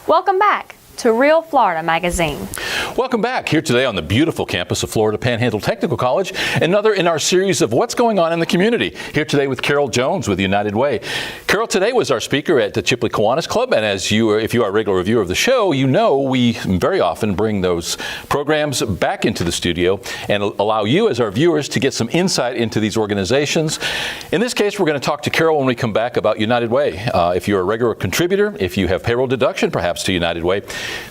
Welcome back to Real Florida Magazine. Welcome back here today on the beautiful campus of Florida Panhandle Technical College, another in our series of what's going on in the community. Here today with Carol Jones with United Way. Carol today was our speaker at the Chipley Kiwanis Club, and if you are a regular reviewer of the show, you know we very often bring those programs back into the studio and allow you as our viewers to get some insight into these organizations. In this case, we're going to talk to Carol when we come back about United Way. If you're a regular contributor, if you have payroll deduction perhaps to United Way,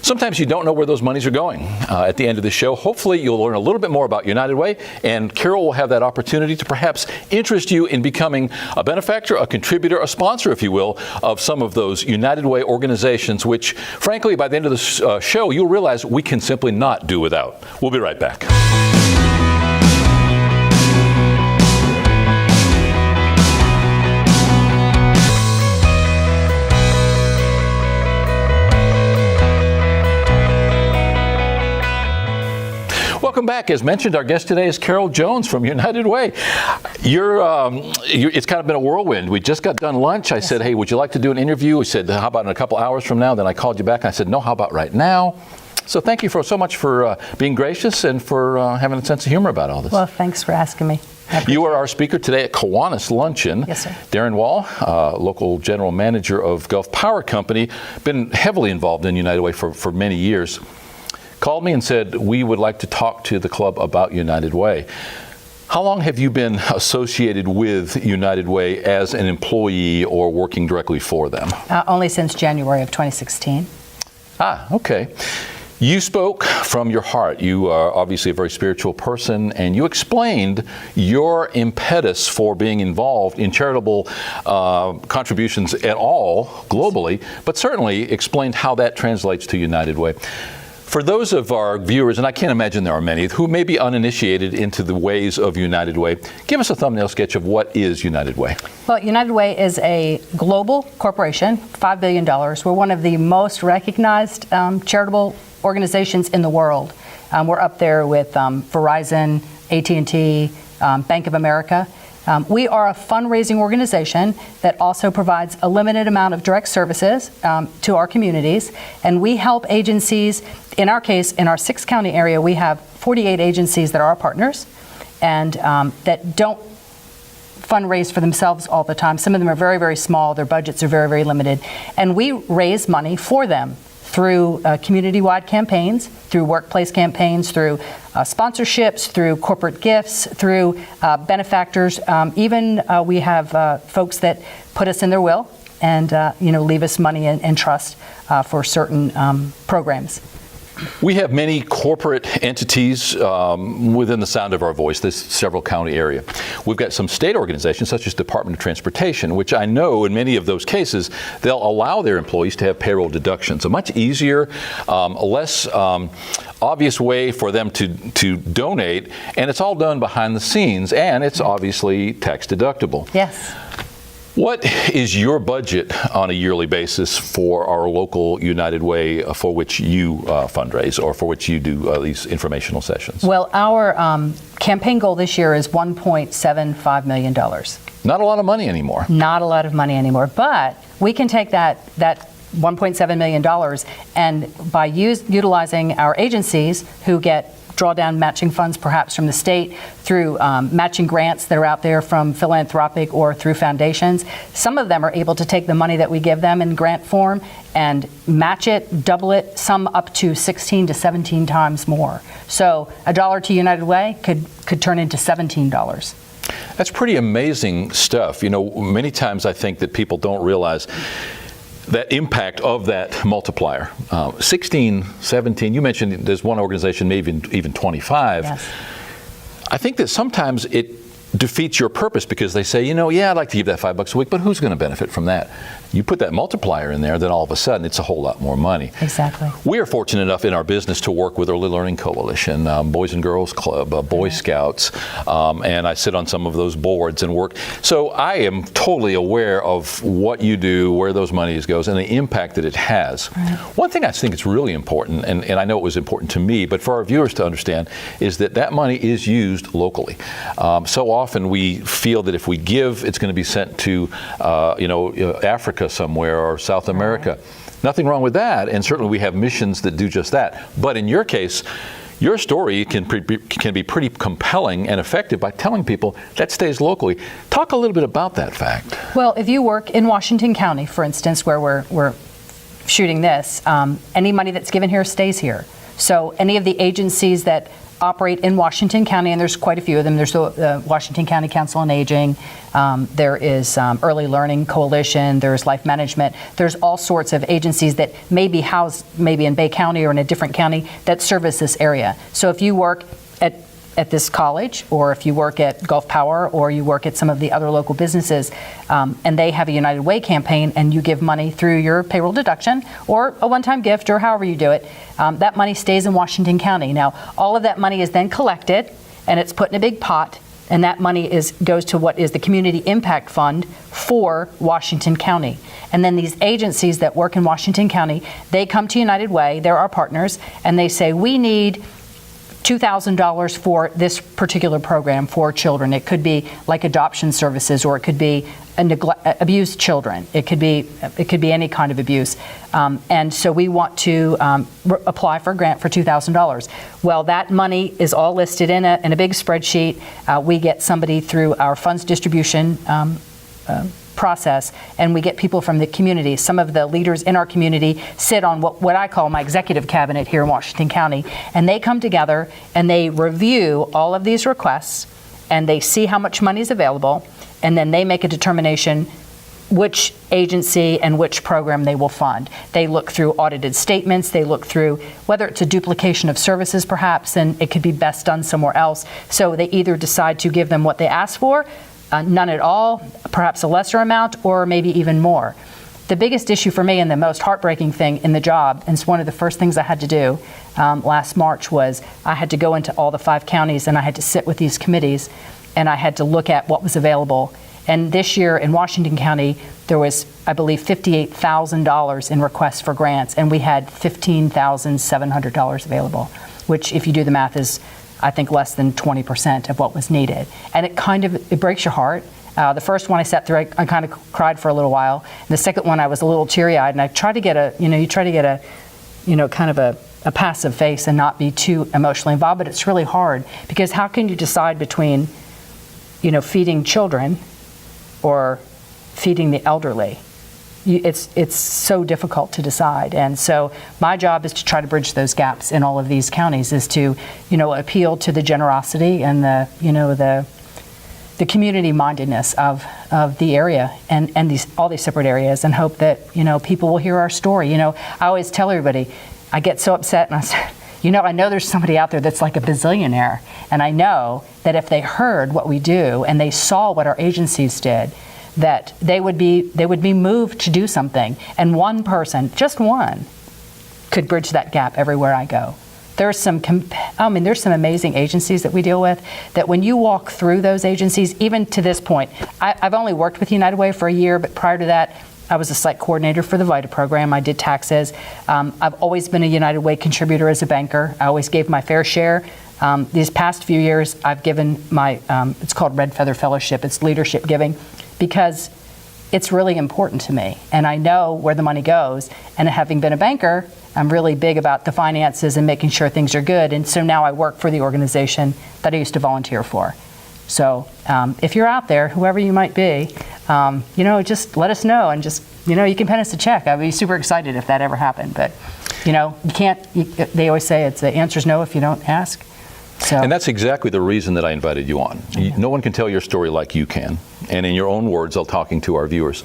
sometimes you don't know where those monies are going. At the end of the show, hopefully you'll learn a little bit more about United Way, and Carol will have that opportunity to perhaps interest you in becoming a benefactor, a contributor, a sponsor, if you will, of some of those United Way organizations, which, frankly, by the end of the show, you'll realize we can simply not do without. We'll be right back. Welcome back. As mentioned, our guest today is Carol Jones from United Way. It's kind of been a whirlwind. We just got done lunch. I said, hey, would you like to do an interview? We said, how about in a couple hours from now? Then I called you back and I said, no, how about right now? So thank you so much for being gracious and for having a sense of humor about all this. Well, thanks for asking me. You are our speaker today at Kiwanis Luncheon. Yes, sir. Darren Wall, local general manager of Gulf Power Company, been heavily involved in United Way for many years, called me and said, we would like to talk to the club about United Way. How long have you been associated with United Way as an employee or working directly for them? Only since January of 2016. Okay. You spoke from your heart. You are obviously a very spiritual person, and you explained your impetus for being involved in charitable contributions at all globally, but certainly explained how that translates to United Way. For those of our viewers, and I can't imagine there are many, who may be uninitiated into the ways of United Way, give us a thumbnail sketch of what is United Way. Well, United Way is a global corporation, $5 billion. We're one of the most recognized charitable organizations in the world. We're up there with Verizon, AT&T, Bank of America. We are a fundraising organization that also provides a limited amount of direct services to our communities, and we help agencies. In our case, in our 6-county area, we have 48 agencies that are our partners and that don't fundraise for themselves all the time. Some of them are very, very small. Their budgets are very, very limited. And we raise money for them through community-wide campaigns, through workplace campaigns, through sponsorships, through corporate gifts, through benefactors. Even we have folks that put us in their will and leave us money in trust for certain programs. We have many corporate entities within the sound of our voice, this several county area. We've got some state organizations such as Department of Transportation, which I know in many of those cases, they'll allow their employees to have payroll deductions. A much easier, less obvious way for them to donate, and it's all done behind the scenes, and it's obviously tax deductible. Yes. What is your budget on a yearly basis for our local United Way for which you fundraise or for which you do these informational sessions? Well, our campaign goal this year is $1.75 million. Not a lot of money anymore. Not a lot of money anymore, but we can take that $1.7 million and by utilizing our agencies who get drawdown matching funds perhaps from the state through matching grants that are out there from philanthropic or through foundations. Some of them are able to take the money that we give them in grant form and match it, double it, some up to 16 to 17 times more. So $1 to United Way could turn into $17. That's pretty amazing stuff. You know, many times I think that people don't realize that impact of that multiplier. 16, 17, you mentioned there's one organization, maybe even 25. Yes. I think that sometimes it defeats your purpose because they say, yeah, I'd like to give that $5 a week, but who's going to benefit from that? You put that multiplier in there, then all of a sudden it's a whole lot more money. Exactly. We are fortunate enough in our business to work with Early Learning Coalition, Boys and Girls Club, Boy Scouts, and I sit on some of those boards and work. So I am totally aware of what you do, where those monies goes, and the impact that it has. Right. One thing I think is really important, and I know it was important to me, but for our viewers to understand, is that money is used locally. So often we feel that if we give, it's going to be sent to Africa somewhere or South America. Nothing wrong with that, and certainly we have missions that do just that. But in your case, your story can be pretty compelling and effective by telling people that stays locally. Talk a little bit about that fact. Well, if you work in Washington County, for instance, where we're shooting this, any money that's given here stays here. So any of the agencies that operate in Washington County, and there's quite a few of them. There's the Washington County Council on Aging. There is Early Learning Coalition. There's Life Management. There's all sorts of agencies that may be housed maybe in Bay County or in a different county that service this area. So if you work at this college, or if you work at Gulf Power, or you work at some of the other local businesses, and they have a United Way campaign, and you give money through your payroll deduction or a one-time gift or however you do it, that money stays in Washington County. Now, all of that money is then collected, and it's put in a big pot, and that money goes to what is the Community Impact Fund for Washington County. And then these agencies that work in Washington County, they come to United Way, they're our partners, and they say, we need $2,000 for this particular program for children. It could be like adoption services, or it could be abused children. It could be any kind of abuse. And so we want to apply for a grant for $2,000. Well, that money is all listed in a big spreadsheet. We get somebody through our funds distribution process, and we get people from the community. Some of the leaders in our community sit on what I call my executive cabinet here in Washington County, and they come together and they review all of these requests, and they see how much money is available, and then they make a determination which agency and which program they will fund. They look through audited statements, they look through whether it's a duplication of services perhaps, and it could be best done somewhere else. So they either decide to give them what they ask for, none at all, perhaps a lesser amount, or maybe even more. The biggest issue for me and the most heartbreaking thing in the job, and it's one of the first things I had to do last March, was I had to go into all the 5 counties and I had to sit with these committees and I had to look at what was available. And this year in Washington County, there was, I believe, $58,000 in requests for grants, and we had $15,700 available, which, if you do the math, is I think less than 20% of what was needed. And it breaks your heart. The first one I sat through, I kind of cried for a little while. And the second one, I was a little teary-eyed, and I tried to get kind of a passive face and not be too emotionally involved, but it's really hard, because how can you decide between, feeding children or feeding the elderly? It's so difficult to decide. And so my job is to try to bridge those gaps in all of these counties, is to, appeal to the generosity and the community mindedness of the area and all these separate areas, and hope that, people will hear our story. I always tell everybody, I get so upset and I say, I know there's somebody out there that's like a bazillionaire, and I know that if they heard what we do and they saw what our agencies did, that they would be moved to do something. And one person, just one, could bridge that gap everywhere I go. There's some amazing agencies that we deal with, that when you walk through those agencies, even to this point, I've only worked with United Way for a year, but prior to that, I was a site coordinator for the VITA program. I did taxes. I've always been a United Way contributor as a banker. I always gave my fair share. These past few years, I've given my, it's called Red Feather Fellowship. It's leadership giving, because it's really important to me. And I know where the money goes. And having been a banker, I'm really big about the finances and making sure things are good. And so now I work for the organization that I used to volunteer for. So if you're out there, whoever you might be, just let us know, and just, you can pen us a check. I'd be super excited if that ever happened. But, you can't, they always say the answer's no if you don't ask. So. And that's exactly the reason that I invited you on. No one can tell your story like you can. And in your own words, I'm talking to our viewers.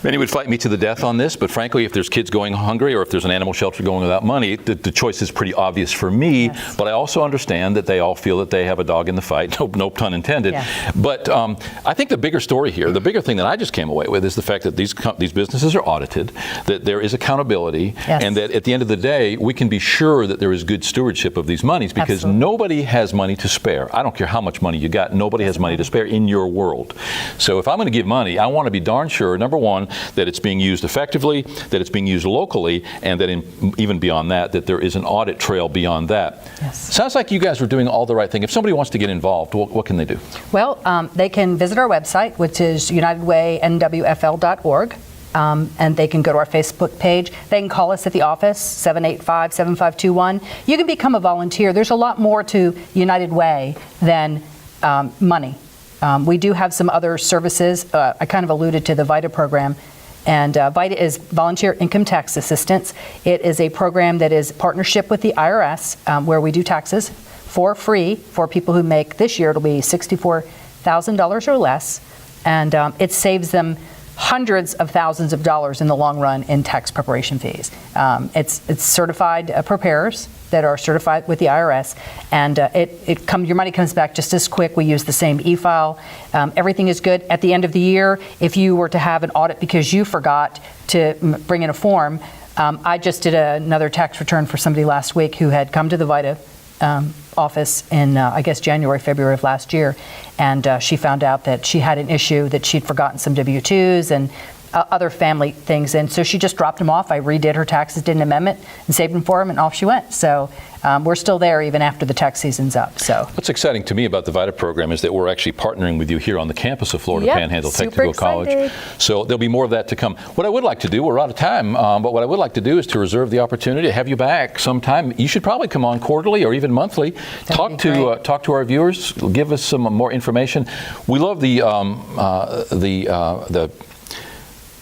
Many would fight me to the death on this, but frankly, if there's kids going hungry, or if there's an animal shelter going without money, the choice is pretty obvious for me. Yes. But I also understand that they all feel that they have a dog in the fight. No pun intended. Yes. But I think the bigger story here, the bigger thing that I just came away with, is the fact that these businesses are audited, that there is accountability, yes, and that at the end of the day, we can be sure that there is good stewardship of these monies, because absolutely, nobody has money to spare. I don't care how much money you got, nobody has money to spare in your world. So if I'm going to give money, I want to be darn sure, number one, that it's being used effectively, that it's being used locally, and that even beyond that, that there is an audit trail beyond that. Yes. Sounds like you guys are doing all the right thing. If somebody wants to get involved, what can they do? Well, they can visit our website, which is unitedwaynwfl.org. and they can go to our Facebook page. They can call us at the office, 785-7521. You can become a volunteer. There's a lot more to United Way than money. We do have some other services. I kind of alluded to the VITA program. And VITA is Volunteer Income Tax Assistance. It is a program that is partnership with the IRS, where we do taxes for free for people who make, this year it'll be $64,000 or less. And it saves them hundreds of thousands of dollars in the long run in tax preparation fees. It's certified preparers that are certified with the IRS, and your money comes back just as quick. We use the same e-file. Everything is good. At the end of the year, if you were to have an audit because you forgot to bring in a form, I just did another tax return for somebody last week who had come to the VITA office in, I guess, January, February of last year, and she found out that she had an issue that she'd forgotten some W-2s and other family things, and so she just dropped them off. I redid her taxes, did an amendment, and saved them for them, and off she went. So we're still there even after the tax season's up. So what's exciting to me about the VITA program is that we're actually partnering with you here on the campus of Florida Panhandle Technical College. So there'll be more of that to come. What I would like to do, we're out of time, but what I would like to do is to reserve the opportunity to have you back sometime. You should probably come on quarterly or even monthly. Talk to our viewers, give us some more information. We love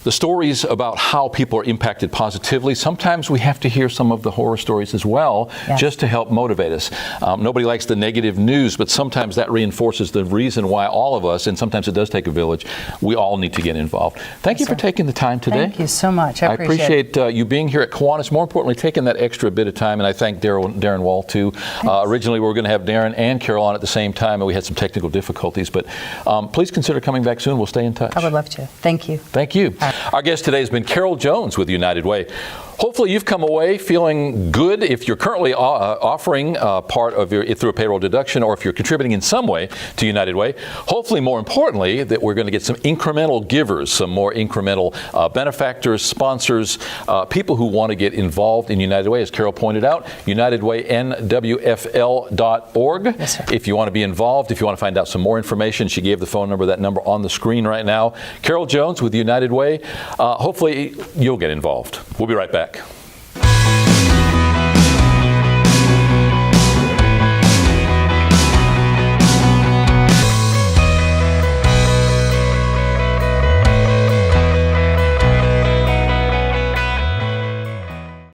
the stories about how people are impacted positively. Sometimes we have to hear some of the horror stories as well, just to help motivate us. Nobody likes the negative news, but sometimes that reinforces the reason why all of us, and sometimes it does take a village, we all need to get involved. Thank you for taking the time today. Thank you so much. I appreciate you being here at Kiwanis. More importantly, taking that extra bit of time, and I thank Darren Wall too. Originally we were going to have Darren and Carol on at the same time, and we had some technical difficulties, but please consider coming back soon. We'll stay in touch. I would love to. Thank you. Thank you. Our guest today has been Carol Jones with United Way. Hopefully you've come away feeling good if you're currently offering part of your through a payroll deduction, or if you're contributing in some way to United Way. Hopefully, more importantly, that we're going to get some incremental givers, some more incremental benefactors, sponsors, people who want to get involved in United Way. As Carol pointed out, UnitedWayNWFL.org. Yes, sir. If you want to be involved, if you want to find out some more information, she gave the phone number, that number on the screen right now. Carol Jones with United Way. Hopefully you'll get involved. We'll be right back.